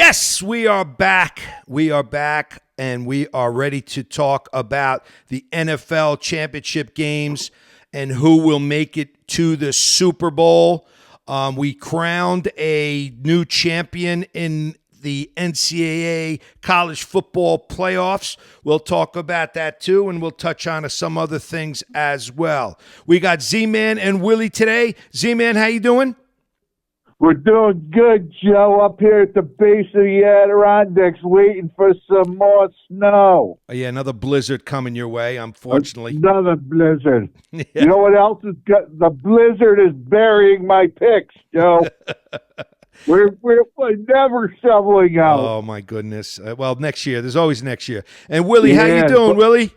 Yes, we are back. We are back, and we are ready to talk about the NFL championship games and who will make it to the Super Bowl. We crowned a new champion in the NCAA college football playoffs. We'll talk about that too, and we'll touch on some other things as well. We got Z-Man and Willie today. Z-Man, how you doing? We're doing good, Joe, up here at the base of the Adirondacks waiting for some more snow. Oh, yeah, another blizzard coming your way, unfortunately. Another blizzard. Yeah. You know what else is got? The blizzard is burying my picks, Joe. we're never shoveling out. Oh, my goodness. Well, next year. There's always next year. And Willie, how you doing, Willie?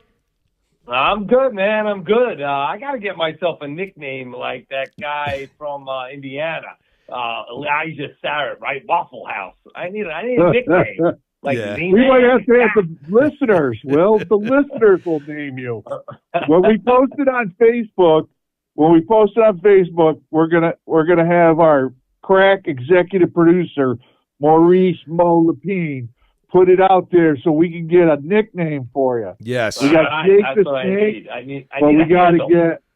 I'm good, man. I'm good. I got to get myself a nickname like that guy from Indiana. Elijah Sarah, right? Waffle House. I need a nickname. Like Yeah. We might have to have the listeners, Will. The listeners will name you. When we post it on Facebook, we're gonna have our crack executive producer, Maurice Mo Lapine, put it out there so we can get a nickname for you. Yes. We got Jake the Snake,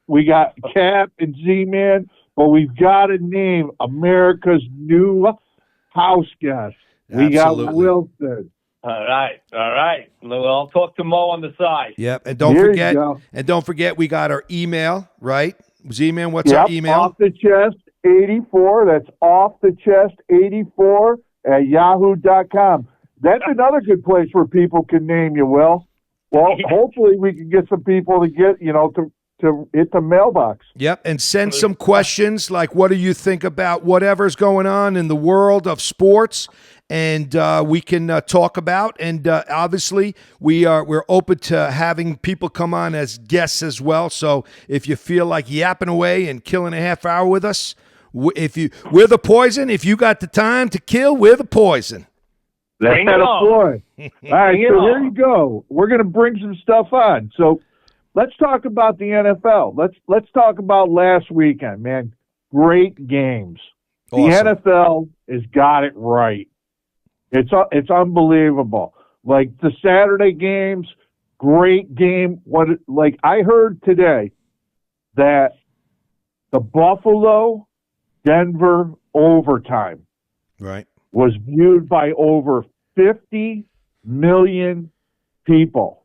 we got Cap and Z-Man. But we've got to name America's new house guest. We got Wilson. All right. Well, I'll talk to Mo on the side. Yep, and don't forget, we got our email, right? Z-Man, what's our email? Off the chest 84. That's off the chest 84 at yahoo.com. That's another good place where people can name you, Will. Well, hopefully we can get some people to get, to hit the mailbox. Yep, and send some questions like, what do you think about whatever's going on in the world of sports, and we can talk about. And obviously, we're open to having people come on as guests as well. So if you feel like yapping away and killing a half hour with us, we're the poison. If you got the time to kill, we're the poison. That's a boy. All right, so here you go. We're going to bring some stuff on. So let's talk about the NFL. Let's talk about last weekend, man. Great games. Awesome. The NFL has got it right. It's unbelievable. Like the Saturday games, great game. I heard today that the Buffalo Denver overtime was viewed by over 50 million people.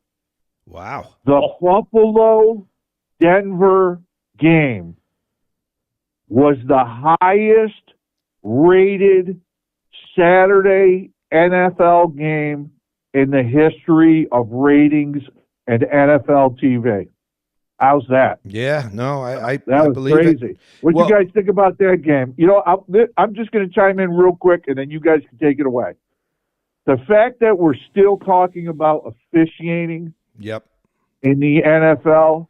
Wow. The Buffalo-Denver game was the highest rated Saturday NFL game in the history of ratings and NFL TV. How's that? Yeah, no, I was believe crazy. it. What do you guys think about that game? I'm just going to chime in real quick, and then you guys can take it away. The fact that we're still talking about officiating in the NFL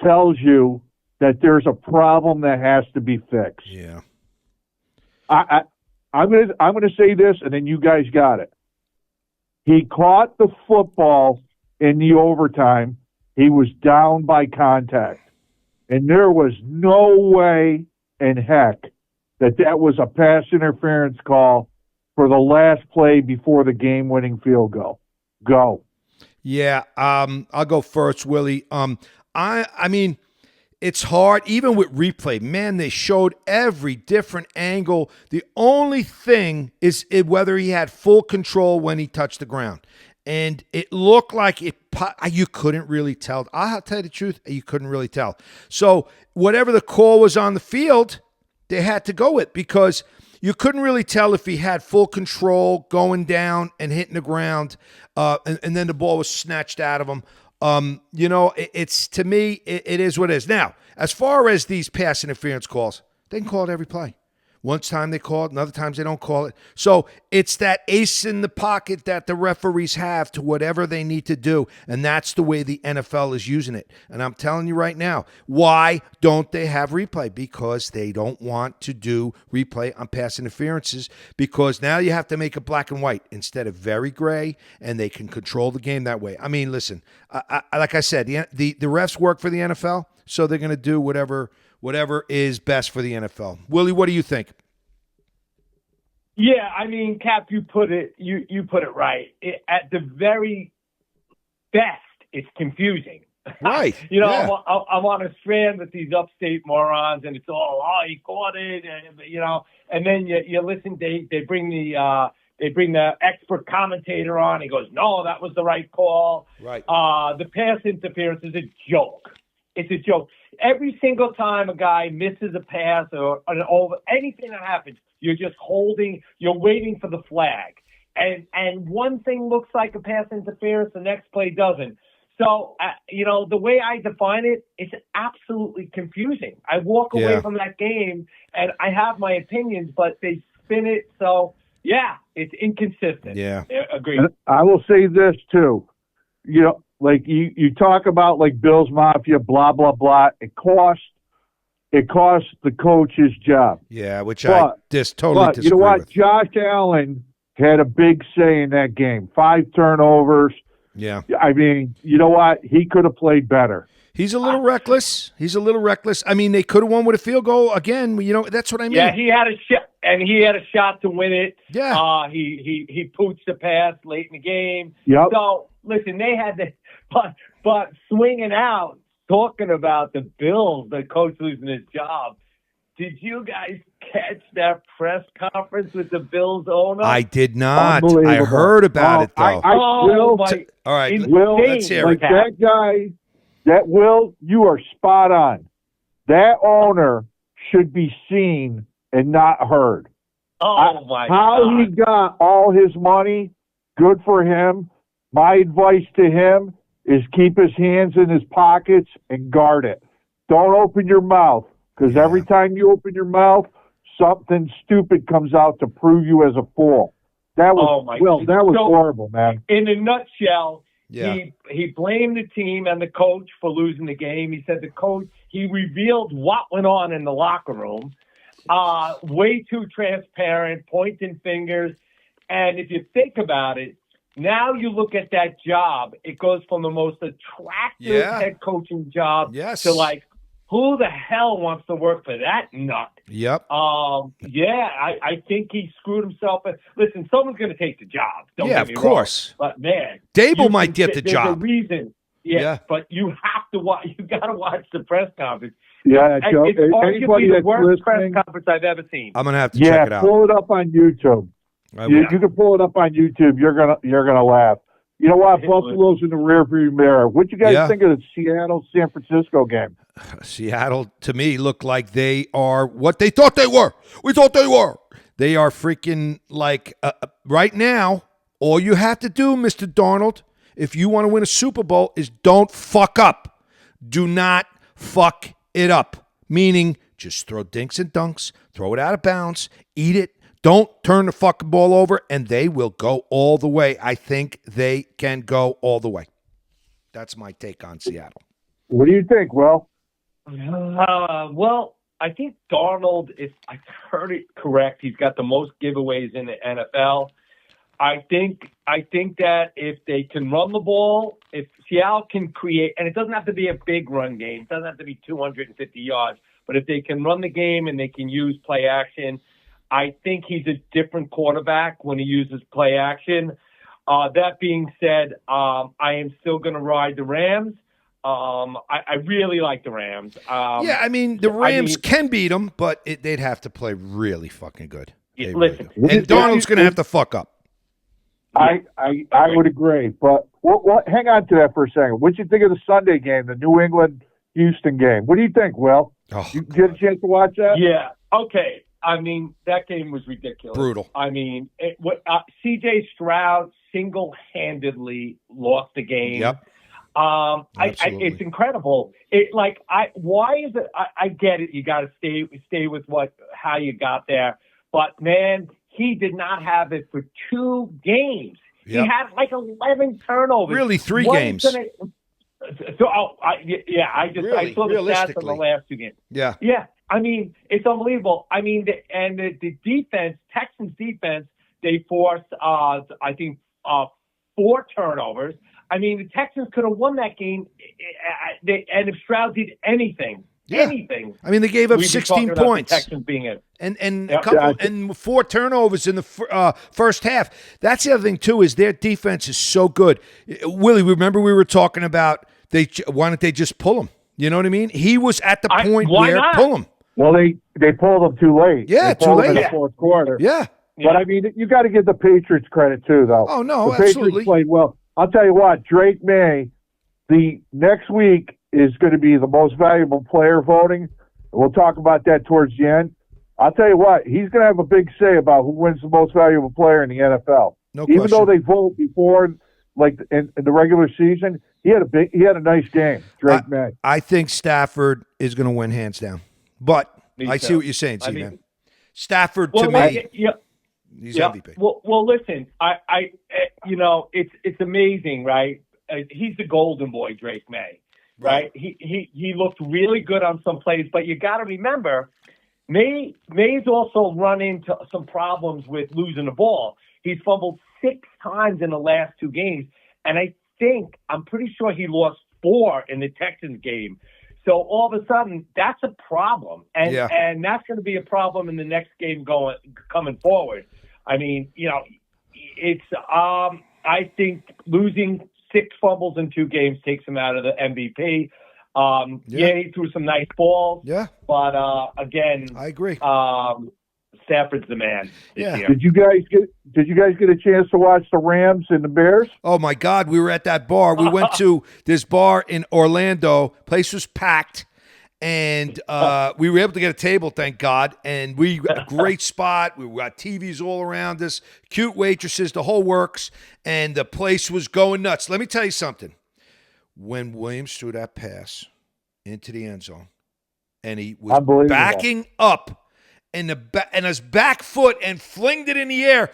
tells you that there's a problem that has to be fixed. Yeah. I'm gonna say this, and then you guys got it. He caught the football in the overtime. He was down by contact, and there was no way in heck that was a pass interference call for the last play before the game-winning field goal. Go. Yeah, I'll go first, Willie. I mean, it's hard, even with replay. Man, they showed every different angle. The only thing is whether he had full control when he touched the ground. And it looked like you couldn't really tell. I'll tell you the truth, you couldn't really tell. So whatever the call was on the field, they had to go with, because you couldn't really tell if he had full control going down and hitting the ground, and then the ball was snatched out of him. It's to me, it is what it is. Now, as far as these pass interference calls, they can call it every play. One time they call it, and other times they don't call it. So it's that ace in the pocket that the referees have to whatever they need to do, and that's the way the NFL is using it. And I'm telling you right now, why don't they have replay? Because they don't want to do replay on pass interferences, because now you have to make it black and white instead of very gray, and they can control the game that way. I mean, listen, like I said, the refs work for the NFL, so they're going to do whatever is best for the NFL. Willie, what do you think? Yeah, I mean, Cap, you put it right. At the very best, it's confusing. Right. I'm on a strand with these upstate morons, and it's all, oh, he caught it, and then you listen. They bring the expert commentator on. He goes, no, that was the right call. Right. The pass interference is a joke. It's a joke. Every single time a guy misses a pass or an over, anything that happens, you're just you're waiting for the flag. And one thing looks like a pass interference, the next play doesn't. So, the way I define it, it's absolutely confusing. I walk away from that game, and I have my opinions, but they spin it. So, yeah, it's inconsistent. Yeah. Agreed. And I will say this, too. Like you talk about like Bills Mafia, blah, blah, blah. It costs the coach his job. Yeah, which I just totally disagree you know what? with. Josh Allen had a big say in that game. 5 turnovers. Yeah. I mean, you know what? He could have played better. He's a little reckless. I mean, they could have won with a field goal. Again, that's what I mean. Yeah, he had a shot, and he had a shot to win it. Yeah. He pooched the pass late in the game. Yep. So, listen, they had but swinging out, talking about the Bills, the coach losing his job. Did you guys catch that press conference with the Bills owner? I did not. I heard about it, though. Will, all right, Will, let's hear it. That guy, Will, you are spot on. That owner should be seen and not heard. Oh, my God. How he got all his money, good for him. My advice to him is keep his hands in his pockets and guard it. Don't open your mouth, because every time you open your mouth, something stupid comes out to prove you as a fool. That was that was horrible, man. In a nutshell, Yeah. he blamed the team and the coach for losing the game. He said he revealed what went on in the locker room. Way too transparent, pointing fingers. And if you think about it, now you look at that job, it goes from the most attractive head coaching job to like, who the hell wants to work for that nut? Yep. I think he screwed himself. Listen, someone's going to take the job. Don't get me of course. wrong. But man, Dable might get the job. There's a reason. Yeah, but you have to watch. You got to watch the press conference. Yeah, Joe. It's Anybody arguably the that's worst press listening, conference I've ever seen. I'm gonna have to check it out. Pull it up on YouTube. You can pull it up on YouTube. You're gonna laugh. You know what? Buffalo's in the rearview mirror. What you guys think of the Seattle-San Francisco game? Seattle, to me, looked like they are what they thought they were. We thought they were. They are freaking like right now. All you have to do, Mr. Darnold, if you want to win a Super Bowl, is don't fuck up. Do not fuck it up. Meaning, just throw dinks and dunks, throw it out of bounds, eat it. Don't turn the fucking ball over, and they will go all the way. I think they can go all the way. That's my take on Seattle. What do you think, Will? Well, I think Darnold, if I heard it correct, he's got the most giveaways in the NFL. I think that if they can run the ball, if Seattle can create, and it doesn't have to be a big run game, it doesn't have to be 250 yards, but if they can run the game and they can use play action, I think he's a different quarterback when he uses play action. That being said, I am still going to ride the Rams. I really like the Rams. The Rams can beat them, but they'd have to play really fucking good. Listen, and Darnold's going to have to fuck up. I would agree, but hang on to that for a second. What do you think of the Sunday game, the New England-Houston game? What do you think, Will? You get a chance to watch that? Yeah. Okay. I mean, that game was ridiculous. Brutal. I mean, C.J. Stroud single-handedly lost the game. Yep. It's incredible. Why is it? I get it. You got to stay with how you got there, but man, he did not have it for 2 games. Yep. He had like 11 turnovers. Really, 3 games. I saw the stats of the last 2 games. Yeah. Yeah. I mean, it's unbelievable. I mean, the defense, Texans defense, they forced, 4 turnovers. I mean, the Texans could have won that game, and if Stroud did anything, anything. I mean, they gave up we'd be 16 talking about points. the Texans being in. And Yep. a couple and 4 turnovers in the first half. That's the other thing too, is their defense is so good. Willie, remember we were talking about why don't they just pull him? You know what I mean? He was at the point where pull him. Well, they pulled him too late. Yeah, they pulled too late. him in the fourth quarter. Yeah. But I mean, you got to give the Patriots credit too, though. Oh no, the absolutely. Patriots played well. I'll tell you what, Drake May, the next week is going to be the most valuable player voting. We'll talk about that towards the end. I'll tell you what, he's going to have a big say about who wins the most valuable player in the NFL. No Even question. though they vote before, like in the regular season, he had a nice game. Drake May. I think Stafford is going to win hands down. But I see what you're saying, I man. mean, Stafford to me, he's MVP. Well, listen, I it's amazing, right? He's the golden boy, Drake May, right? He looked really good on some plays, but you got to remember, May's also run into some problems with losing the ball. He's fumbled 6 times in the last 2 games, and I'm pretty sure he lost 4 in the Texans game. So all of a sudden, that's a problem, and that's going to be a problem in the next game coming forward. I mean, it's I think losing 6 fumbles in 2 games takes him out of the MVP. He threw some nice balls. Yeah, but again, I agree. Stafford's the man. Yeah. Did you guys get a chance to watch the Rams and the Bears? Oh my God, we were at that bar. We went to this bar in Orlando. Place was packed, and we were able to get a table, thank God. And we got a great spot. We got TVs all around us, cute waitresses, the whole works, and the place was going nuts. Let me tell you something. When Williams threw that pass into the end zone, and he was backing up, and his back foot and flinged it in the air.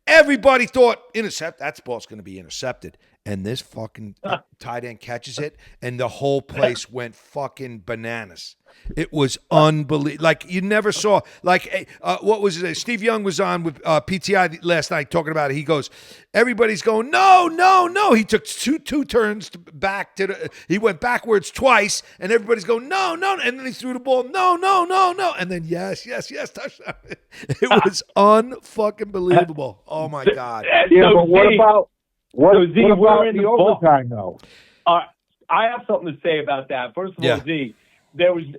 Everybody thought that ball's going to be intercepted. And this fucking tight end catches it, and the whole place went fucking bananas. It was unbelievable. Like, you never saw, like, what was it? Steve Young was on with PTI last night talking about it. He goes, everybody's going, no, no, no. He took two turns back he went backwards twice, and everybody's going, no, no. And then he threw the ball, no, no, no, no. And then yes, touchdown. It was unfucking believable. Oh, my God. Yeah, but what about... What about the overtime, though? I have something to say about that. First of all, Z,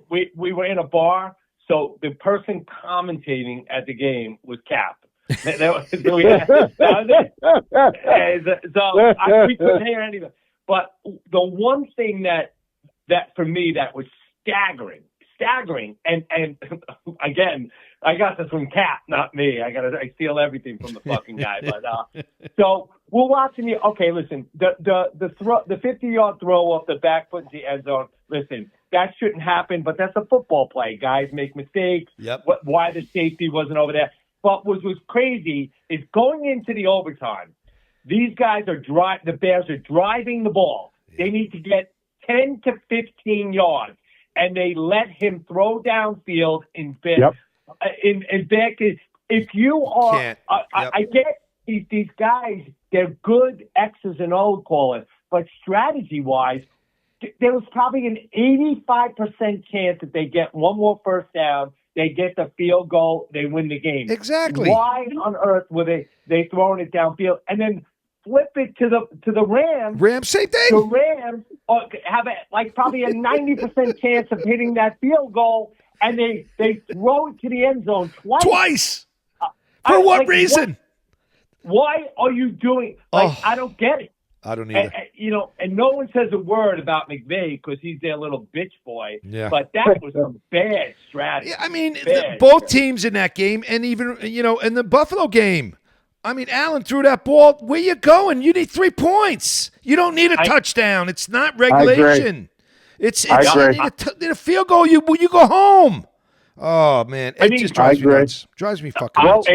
we were in a bar, so the person commentating at the game was Cap. We couldn't hear anything. But the one thing that for me that was staggering, and again, I got this from Cap, not me. I steal everything from the fucking guy. But so we're watching the. Okay, listen, the 50-yard throw off the back foot in the end zone. Listen, that shouldn't happen, but that's a football play. Guys make mistakes. Yep. Why the safety wasn't over there? But what was crazy is going into the overtime. These guys the Bears are driving the ball. They need to get 10 to 15 yards. And they let him throw downfield in back. If you are, I get these guys, they're good X's and O's callers, but strategy-wise, there was probably an 85% chance that they get one more first down, they get the field goal, they win the game. Exactly. Why on earth were they throwing it downfield? And then flip it to the Rams. Rams, same thing. The Rams have probably a 90% chance of hitting that field goal, and they throw it to the end zone twice. For what reason? Why are you doing? I don't get it. I don't either. And no one says a word about McVay because he's their little bitch boy. Yeah. But that was some bad strategy. Yeah, I mean, both teams in that game, and even in the Buffalo game. I mean, Allen threw that ball. Where you going? You need 3 points. You don't need a touchdown. It's not regulation. It's you need a field goal. You go home. Oh man, it just drives me nuts. Drives me fucking nuts.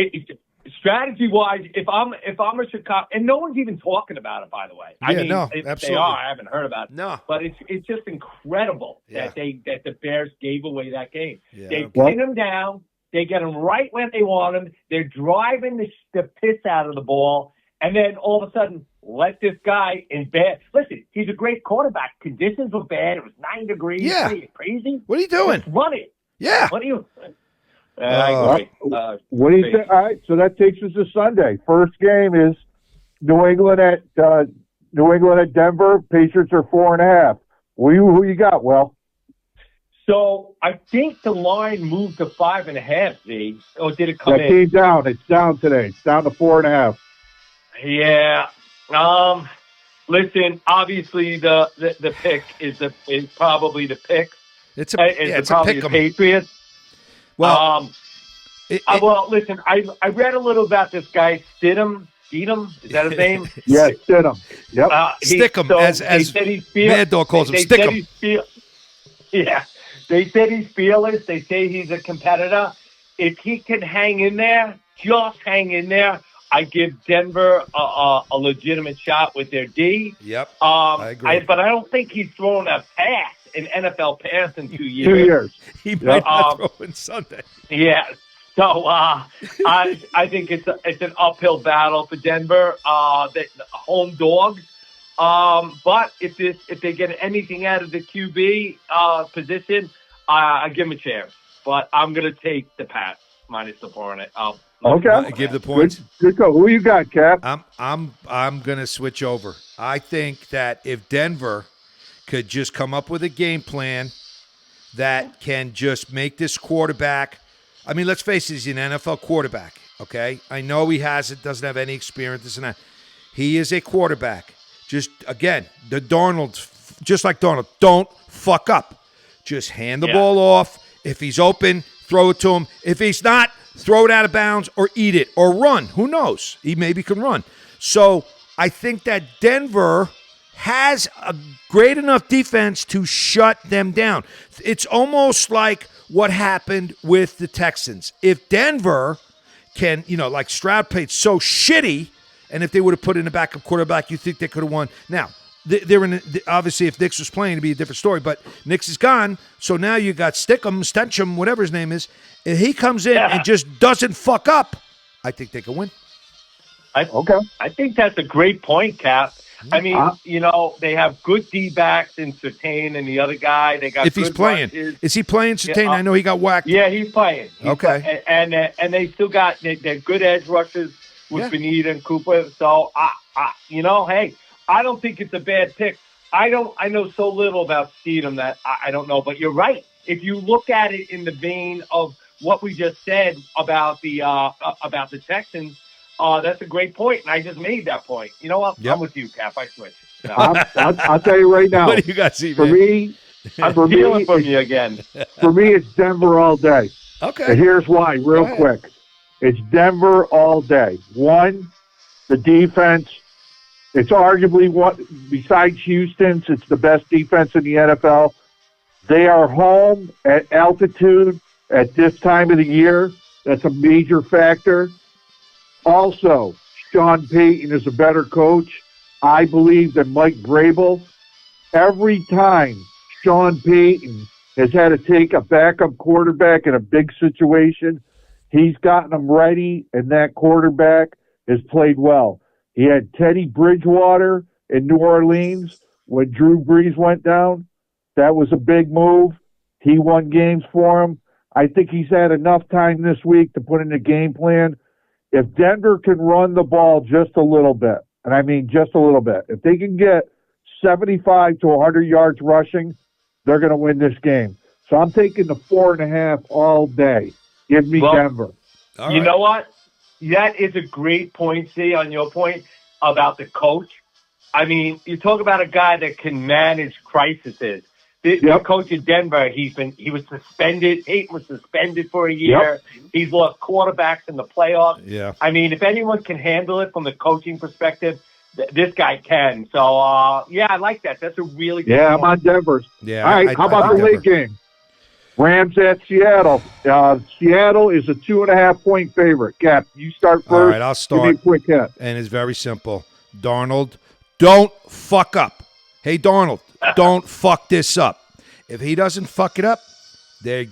Strategy-wise, if I'm a Chicago, and no one's even talking about it, by by the way. No, if absolutely. they are, I haven't heard about it. No, but it's just incredible that the Bears gave away that game. Yeah. They pin them down. They get them right when they want them. They're driving the piss out of the ball, and then all of a sudden, let this guy in bed. Listen, he's a great quarterback. Conditions were bad. It was 9 degrees. Yeah. What are you, crazy? What are you doing? Just run it. Yeah. What are you? I agree. What do you think? All right, so that takes us to Sunday. First game is New England at Denver. Patriots are 4.5. Who you got, Will? So I think the line moved to 5.5, Z. Or did it come That in? came down. It's down today. It's down to 4.5. Yeah. Listen, obviously the pick is probably the pick. It's a pick 'em. Patriots. Well, well, listen, I read a little about this guy, Stidham. Is that his name? Yeah, Stidham. Yep. Stickum, as Mad Dog calls him, Stickum. Yeah. They said he's fearless. They say he's a competitor. If he can hang in there, just hang in there, I give Denver a legitimate shot with their D. Yep. I agree. But I don't think he's thrown a pass, an NFL pass in 2 years. 2 years. He might not throw in Sunday. Yeah. So I think it's an uphill battle for Denver. The home dogs. But if they get anything out of the QB position, I give them a chance. But I'm gonna take the pass minus the 4.5. Okay. Give the points. Good call. Who you got, Cap? I'm gonna switch over. I think that if Denver could just come up with a game plan that can just make this quarterback. I mean, let's face it, he's an NFL quarterback. Okay, I know he doesn't have any experience, this and that. He is a quarterback. Just again, just like Darnold, don't fuck up. Just hand the ball off. If he's open, throw it to him. If he's not, throw it out of bounds or eat it or run. Who knows? He maybe can run. So I think that Denver has a great enough defense to shut them down. It's almost like what happened with the Texans. If Denver can, like Stroud played so shitty, and if they would have put in a backup quarterback, you think they could have won. Now, obviously, if Nix was playing, it'd be a different story. But Nix is gone, so now you got Stenchum, whatever his name is. If he comes in and just doesn't fuck up, I think they can win. I think that's a great point, Cap. I mean, they have good D-backs in Surtain and the other guy. They got. If he's playing, is he playing Surtain? I know he got whacked. Yeah, he's playing. Okay, and they still got they're good edge rushers with Benita and Cooper. So hey, I don't think it's a bad pick. I know so little about Steedham that I don't know, but you're right. If you look at it in the vein of what we just said about the Texans, that's a great point, and I just made that point. You know what? I'm with you, Cap. I switch. No. I'll tell you right now. What do you got, C, for me? I'm feeling from you again. For me, it's Denver all day. Okay. And here's why, real quick. It's Denver all day. One, the defense. It's arguably besides Houston's, it's the best defense in the NFL. They are home at altitude at this time of the year. That's a major factor. Also, Sean Payton is a better coach, I believe, than Mike Vrabel. Every time Sean Payton has had to take a backup quarterback in a big situation, he's gotten them ready, and that quarterback has played well. He had Teddy Bridgewater in New Orleans when Drew Brees went down. That was a big move. He won games for him. I think he's had enough time this week to put in a game plan. If Denver can run the ball just a little bit, and I mean just a little bit, if they can get 75 to 100 yards rushing, they're going to win this game. So I'm taking the 4.5 all day. Give me Denver. You know what? That is a great point, C, on your point about the coach. I mean, you talk about a guy that can manage crises. The coach in Denver, he was suspended. Peyton was suspended for a year. Yep. He's lost quarterbacks in the playoffs. Yeah. I mean, if anyone can handle it from the coaching perspective, this guy can. So, I like that. That's a really good point. I'm on Denver. Yeah. All right, how about the late game? Rams at Seattle. Seattle is a 2.5-point favorite. Cap, you start first. All right, I'll start. Give me a quick hit. And it's very simple. Darnold, don't fuck up. Hey, Darnold, don't fuck this up. If he doesn't fuck it up, they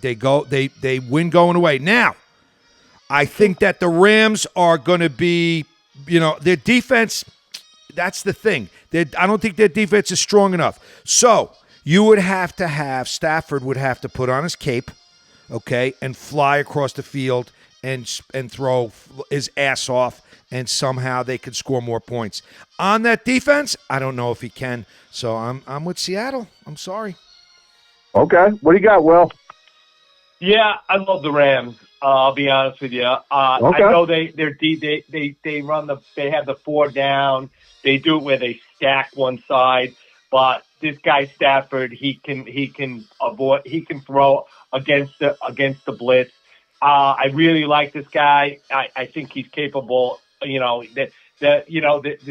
win going away. Now, I think that the Rams are going to be, their defense that's the thing. I don't think their defense is strong enough. So you would have to have Stafford would have to put on his cape, okay, and fly across the field and throw his ass off, and somehow they could score more points. On that defense, I don't know if he can. So I'm with Seattle. I'm sorry. Okay. What do you got, Will? Yeah, I love the Rams. I'll be honest with you. Okay. I know they have the 4 down. They do it where they stack one side, but this guy Stafford, he can throw against the blitz. I really like this guy. I think he's capable. The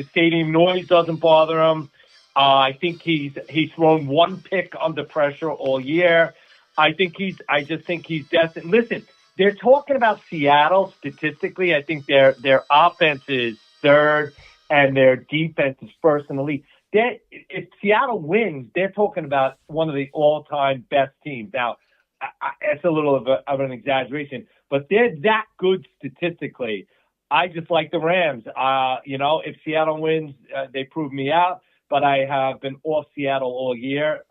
stadium noise doesn't bother him. I think he's thrown 1 pick under pressure all year. I just think he's destined. Listen, they're talking about Seattle statistically. I think their offense is 3rd and their defense is 1st in the league. If Seattle wins, they're talking about one of the all-time best teams. Now, it's a little of an exaggeration, but they're that good statistically. I just like the Rams. If Seattle wins, they prove me out. But I have been off Seattle all year.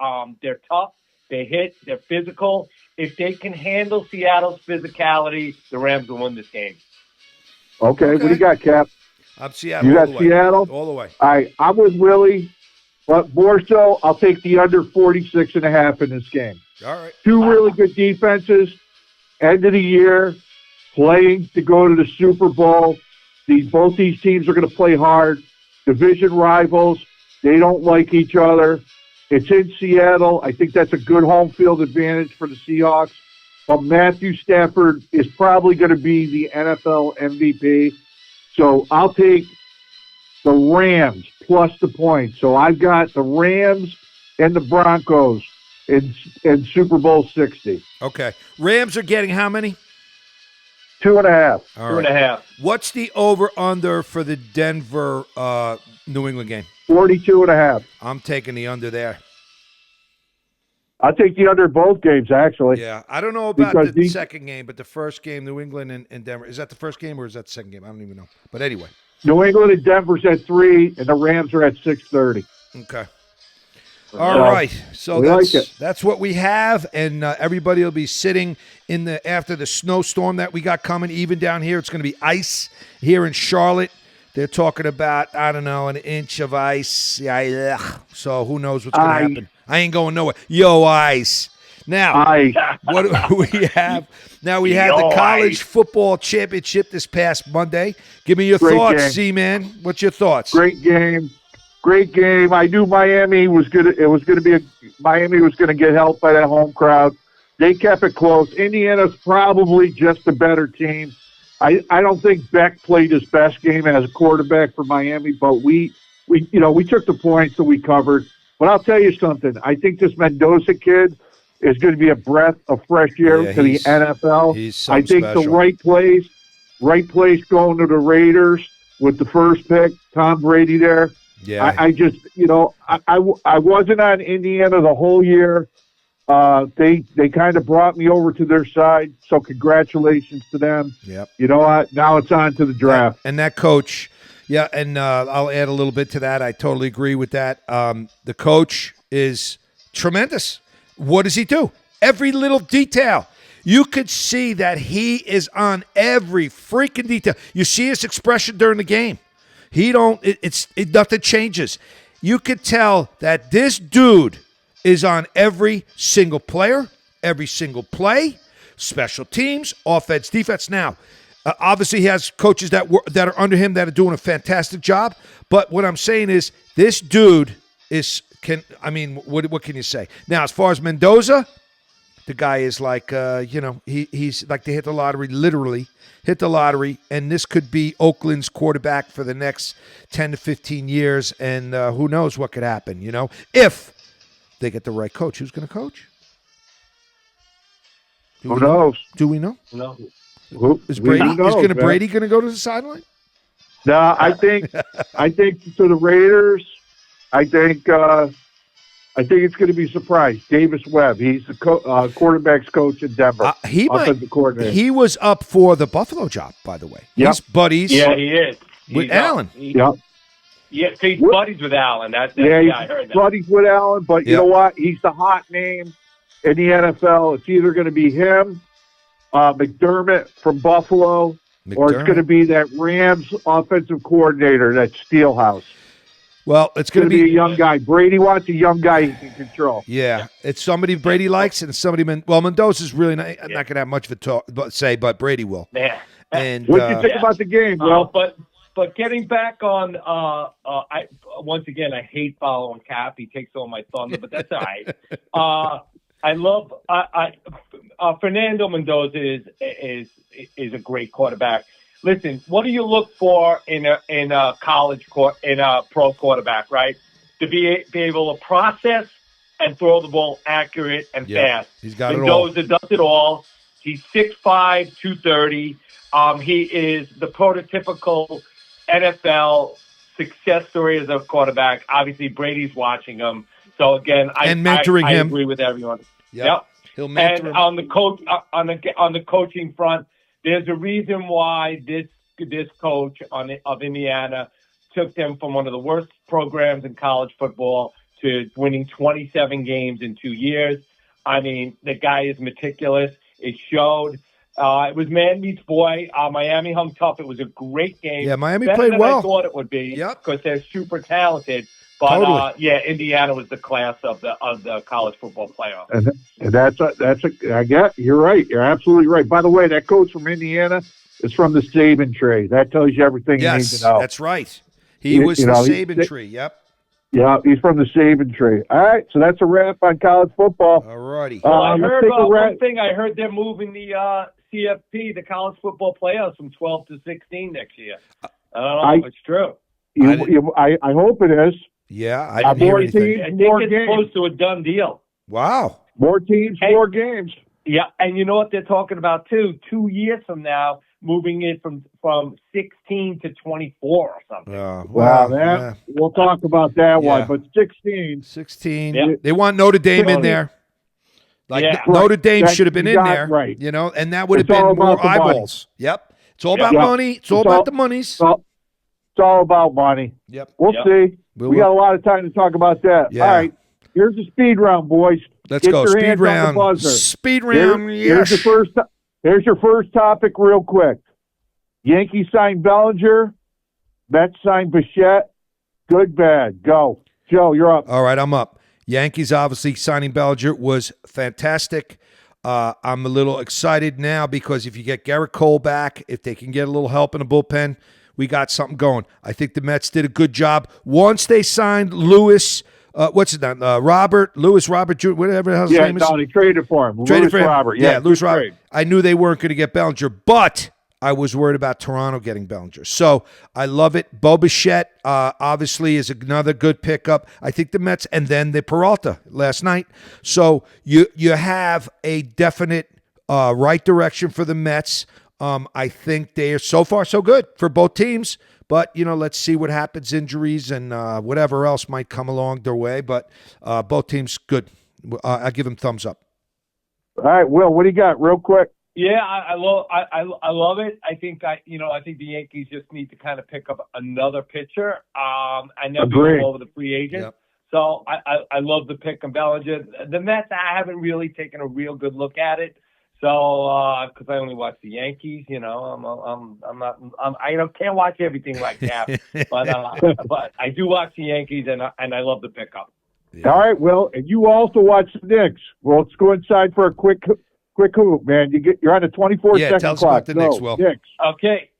They're tough. They hit. They're physical. If they can handle Seattle's physicality, the Rams will win this game. Okay. What do you got, Cap? I'm Seattle. You got Seattle? All the way. All right. I'm with Willie, but more so, I'll take the under 46.5 in this game. All right. 2 really good defenses. End of the year, playing to go to the Super Bowl. Both these teams are going to play hard. Division rivals. They don't like each other. It's in Seattle. I think that's a good home field advantage for the Seahawks. But Matthew Stafford is probably going to be the NFL MVP. So I'll take the Rams plus the points. So I've got the Rams and the Broncos in Super Bowl 60. Okay. Rams are getting how many? 2.5. All right. 2.5. What's the over-under for the Denver New England game? 42.5. I'm taking the under there. I'll take the under both games, actually. Yeah, I don't know about Because the second game, but the first game, New England and Denver. Is that the first game or is that the second game? I don't even know. But anyway. New England and Denver's at 3, and the Rams are at 6:30. Okay. All right. So that's what we have, and everybody will be sitting after the snowstorm that we got coming. Even down here, it's going to be ice here in Charlotte. They're talking about, I don't know, an inch of ice. Yeah, so who knows what's going to happen. I ain't going nowhere. Yo, ice. Now, what do we have? Now, we had the college football championship this past Monday. Give me your thoughts, Z-Man. What's your thoughts? Great game. I knew Miami was going to get helped by that home crowd. They kept it close. Indiana's probably just a better team. I don't think Beck played his best game as a quarterback for Miami, but we took the points that we covered. But I'll tell you something. I think this Mendoza kid is going to be a breath of fresh air to the NFL. I think special. the right place going to the Raiders with the first pick, Tom Brady there. Yeah. I just, I wasn't on Indiana the whole year. They kind of brought me over to their side, so congratulations to them. Yep. You know what? Now it's on to the draft. And that coach, yeah, and I'll add a little bit to that. I totally agree with that. The coach is tremendous. What does he do? Every little detail. You could see that he is on every freaking detail. You see his expression during the game. Nothing changes. You could tell that this dude is on every single player, every single play, special teams, offense, defense. Now, obviously he has coaches that are under him that are doing a fantastic job. But what I'm saying is this dude what can you say? Now, as far as Mendoza, the guy is like, he's like to hit the lottery, literally hit the lottery, and this could be Oakland's quarterback for the next 10 to 15 years, and who knows what could happen, if they get the right coach. Who's going to coach? Who knows? Do we know? No. Is Brady going to go to the sideline? No, I think to the Raiders. I think it's going to be a surprise. Davis Webb, he's the quarterback's coach in Denver. He was up for the Buffalo job, by the way. Yep. He's buddies. Yeah, he is. With Allen. Yep. Yeah, so he's buddies with Allen. I heard that. Buddies with Allen, but you know what? He's the hot name in the NFL. It's either going to be him, McDermott from Buffalo, or it's going to be that Rams offensive coordinator, that Steelhouse. Well, it's going to be a young guy. Brady wants a young guy he can control. Yeah, it's somebody Brady likes, and somebody. Mendoza's really not going to have much of a say, but Brady will. Yeah. And what do you think about the game? But getting back on, once again, I hate following Cap. He takes all my thunder, but that's all right. I love Fernando Mendoza is a great quarterback. Listen, what do you look for in a pro quarterback, right? To be able to process and throw the ball accurate and fast. He's got Mendoza does it all. He's 6'5", 230. He is the prototypical NFL success story as a quarterback. Obviously, Brady's watching him. So again, mentoring I him. agree with everyone. Yep. He'll mentor him. On the coaching front, there's a reason why this coach of Indiana took them from one of the worst programs in college football to winning 27 games in 2 years. I mean, the guy is meticulous. It showed. It was man meets boy. Miami hung tough. It was a great game. Yeah, Miami Better played than well. I thought it would be. Yep. Because they're super talented. But totally. Indiana was the class of the college football playoff. And you're right. You're absolutely right. By the way, that coach from Indiana is from the Saban tree. That tells you everything you need to know. That's right. He was the Saban tree. Yep. Yeah, he's from the Saban tree. All right, so that's a wrap on college football. All righty. I heard one thing. I heard they're moving the CFP, the college football playoffs, from 12 to 16 next year. I don't know if it's true. I hope it is. Yeah, I didn't hear anything. I think it's close to a done deal. Wow. More teams, more games. Yeah, and you know what they're talking about, too? 2 years from now, moving it from 16 to 24 or something. We'll talk about that one. But 16. 16. Yep. They want Notre Dame in there. Notre Dame should have been in there. Right. And that would have been more eyeballs. Yep. It's all about money. It's all about the monies. It's all about money. Yep. We'll see. We got a lot of time to talk about that. Yeah. All right. Here's the speed round, boys. Let's go. Speed round. Speed round. Here's your first topic real quick. Yankees signed Bellinger. Mets signed Bichette. Good, bad. Go. Joe, you're up. All right, I'm up. Yankees obviously signing Bellinger was fantastic. I'm a little excited now because if you get Garrett Cole back, if they can get a little help in the bullpen, we got something going. I think the Mets did a good job. Once they signed Lewis, Robert Jr., whatever the hell his name is. Yeah, they traded for him. Traded for him. Robert. Yeah, Lewis Robert. I knew they weren't going to get Bellinger, but I was worried about Toronto getting Bellinger. So I love it. Bo Bichette obviously is another good pickup. I think the Mets, and then the Peralta last night. So you have a definite right direction for the Mets. I think they are so far so good for both teams. But, let's see what happens, injuries and whatever else might come along their way. But both teams, good. I give them thumbs up. All right, Will, what do you got real quick? Yeah, I love it. I think the Yankees just need to kind of pick up another pitcher. I know people over the free agent. Yep. So I love the pick of Bellinger. The Mets, I haven't really taken a real good look at it. So because I only watch the Yankees, I can't watch everything like that. but I do watch the Yankees and I love the pickup. Yeah. All right, Will, and you also watch the Knicks. Well, let's go inside for a quick hoop, man. You're on a 24-second clock. Yeah, tell us about the Knicks, Will. Okay.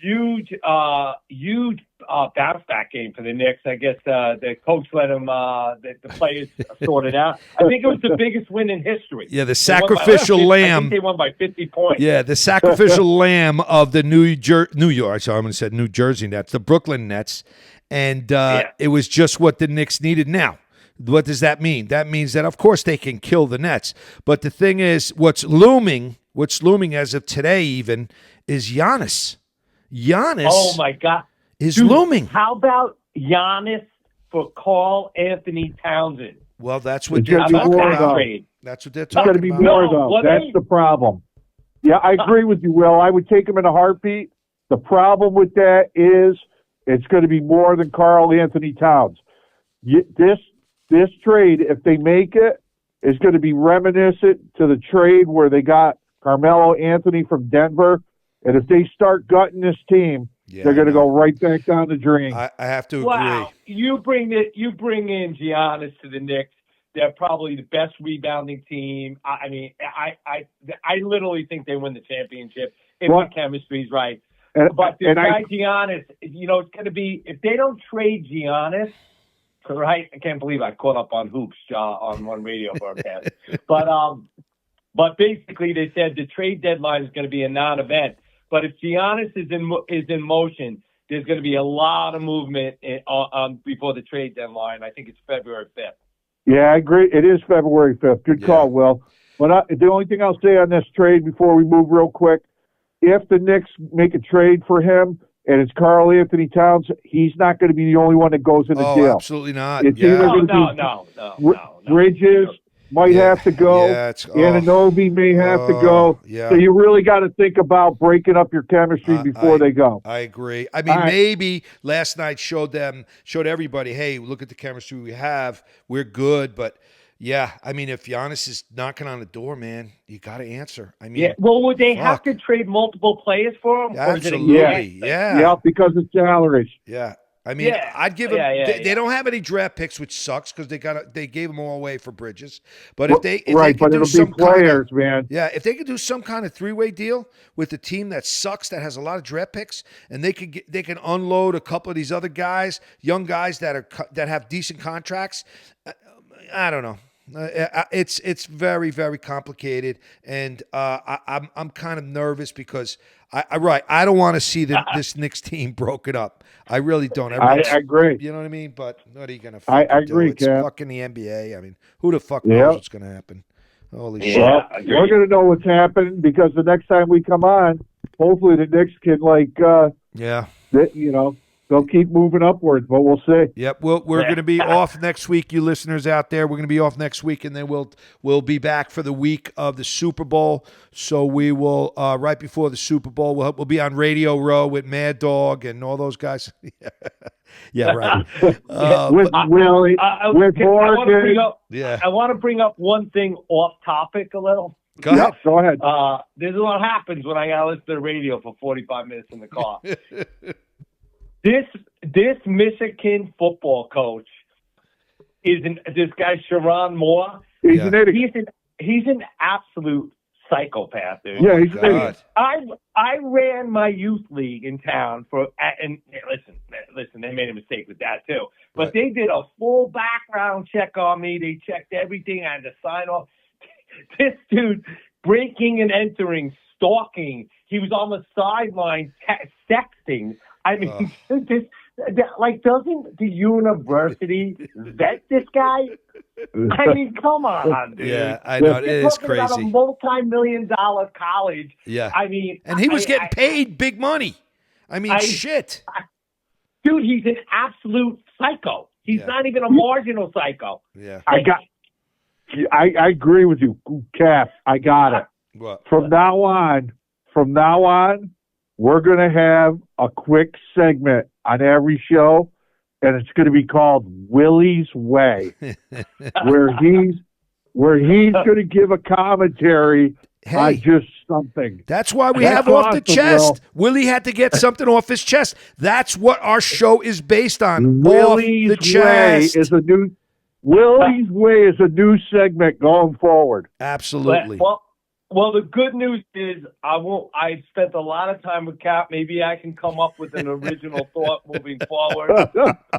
Huge bounce back game for the Knicks. I guess the coach let them, the players sort it out. I think it was the biggest win in history. Yeah, the sacrificial lamb. I think they won by 50 points. Yeah, the sacrificial lamb of the New Jersey Nets, the Brooklyn Nets. And it was just what the Knicks needed. Now, what does that mean? That means that, of course, they can kill the Nets. But the thing is, what's looming as of today even, is Giannis. Oh, my God. Is looming. How about Giannis for Karl Anthony Townsend? Well, that's what they're talking about. That's what they're talking about. It's going to be more, though. That's the problem. Yeah, I agree with you, Will. I would take him in a heartbeat. The problem with that is It's going to be more than Karl Anthony Towns. This trade, if they make it, is going to be reminiscent to the trade where they got Carmelo Anthony from Denver. And if they start gutting this team, they're going to go right back down the drain. I have to agree. Wow, you bring in Giannis to the Knicks. They're probably the best rebounding team. I mean, I literally think they win the championship if the chemistry's right. But this guy Giannis, it's going to be, if they don't trade Giannis, right? I can't believe I caught up on hoops on one radio broadcast. But basically they said the trade deadline is going to be a non-event. But if Giannis is in motion, there's going to be a lot of movement before the trade deadline. I think it's February 5th. Yeah, I agree. It is February 5th. Good call, Will. But the only thing I'll say on this trade before we move real quick, if the Knicks make a trade for him and it's Karl Anthony Towns, he's not going to be the only one that goes in the deal. Absolutely not. It's either going to be Bridges might have to go. Anunoby may have to go. Yeah. So you really got to think about breaking up your chemistry before they go. I agree. I mean, maybe last night showed everybody, hey, look at the chemistry we have. We're good. But, yeah, I mean, if Giannis is knocking on the door, man, you got to answer. I mean, well, would they have to trade multiple players for him? Absolutely. Yeah, because of salaries. Yeah. I mean, I'd give them. They don't have any draft picks, which sucks because they gave them all away for Bridges. But if they could do some players, man. Yeah, if they could do some kind of three-way deal with a team that sucks, that has a lot of draft picks, and they can unload a couple of these other guys, young guys that have decent contracts. I don't know. It's very, very complicated, and I'm kind of nervous because I don't want to see this Knicks team broken up. I really don't. I agree. You know what I mean? But what are you gonna? I agree, It's Cap. fucking the NBA. I mean, who the fuck knows what's gonna happen? Holy shit! Well, we're gonna know what's happening because the next time we come on, hopefully the Knicks can they'll keep moving upwards, but we'll see. Yep, we're going to be off next week, you listeners out there. We're going to be off next week, and then we'll be back for the week of the Super Bowl. So we will right before the Super Bowl, we'll be on Radio Row with Mad Dog and all those guys. Yeah, right. With Willie, with Morgan. I want to bring up one thing off topic a little. Go ahead. Go ahead. This is what happens when I got to listen to the radio for 45 minutes in the car. This Michigan football coach is this guy Sharon Moore. He's an idiot. He's an absolute psychopath, dude. Yeah, he's an idiot. I ran my youth league in town and listen, they made a mistake with that too. But they did a full background check on me. They checked everything. I had to sign off. This dude breaking and entering, stalking. He was on the sideline sexting. I mean, doesn't the university vet this guy? I mean, come on, dude. Yeah, I know. It is crazy. About a multi-million-dollar college. Yeah. I mean. And he was getting paid big money. I mean, shit. Dude, he's an absolute psycho. He's not even a marginal psycho. Yeah. I agree with you, Cap. I got it. What? From now on, we're going to have a quick segment on every show, and it's going to be called Willy's Way, where he's going to give a commentary on just something. That's why we have off the chest. Willie had to get something off his chest. That's what our show is based on. Willie's off the chest. Willie's Way is a new segment going forward. Absolutely. Well, the good news is I spent a lot of time with Cap. Maybe I can come up with an original thought moving forward.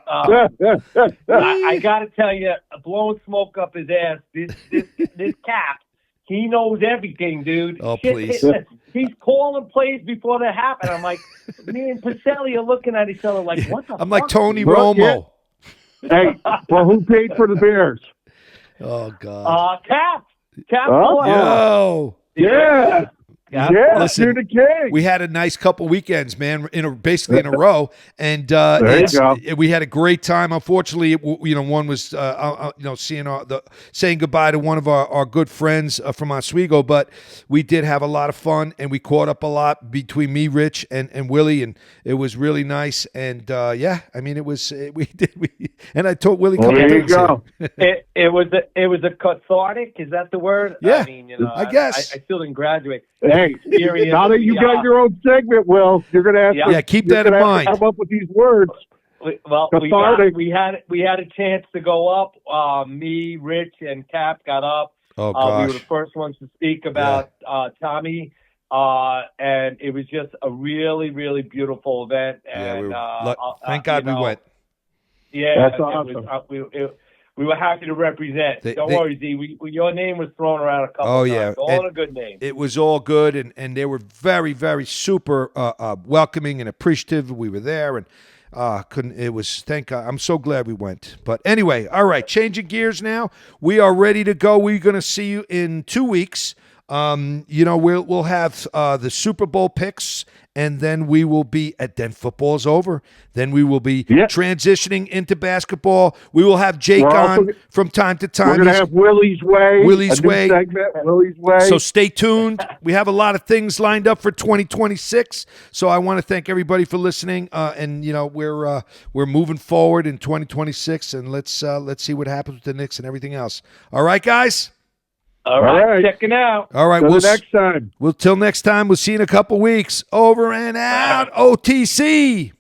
I got to tell you, blowing smoke up his ass, this Cap, he knows everything, dude. Oh, please. He's calling plays before they happen. I'm like, me and Pacelli are looking at each other like, what the fuck? I'm like Tony Romo. Hey, well, who paid for the Bears? Oh, God. Cap. Oh, Yo. Yeah. Yeah, Listen, you're the king. we had a nice couple weekends, man, basically in a row, and There you go. we had a great time. Unfortunately, one was saying goodbye to one of our good friends from Oswego, but we did have a lot of fun, and we caught up a lot between me, Rich, and Willie, and it was really nice. And and I told Willie a couple There you things. go. It was a cathartic. Is that the word? Yeah, I mean, I guess. I still didn't graduate. Hey, now that you got your own segment, Will, you're going to have to keep that in mind. Come up with these words. Well, cathartic. we had a chance to go up. Me, Rich, and Cap got up. Oh gosh, we were the first ones to speak about Tommy. And it was just a really, really beautiful event. And thank God we went. Yeah, that's awesome. We were happy to represent. Don't worry, Z. Your name was thrown around a couple times. All a good name. It was all good, and they were very, very super welcoming and appreciative. We were there, and thank God. I'm so glad we went. But anyway, all right, changing gears now. We are ready to go. We're going to see you in 2 weeks. We'll have the Super Bowl picks, and then we will be then football's over. Then we will be transitioning into basketball. We will have Jake on from time to time. We're going to have Willie's Way. Willie's Way. Segment, Willie's Way. So stay tuned. We have a lot of things lined up for 2026. So I want to thank everybody for listening. We're moving forward in 2026, and let's see what happens with the Knicks and everything else. All right, guys. All right, checking out. All right, next time. Till next time. We'll see you in a couple weeks. Over and out, OTC.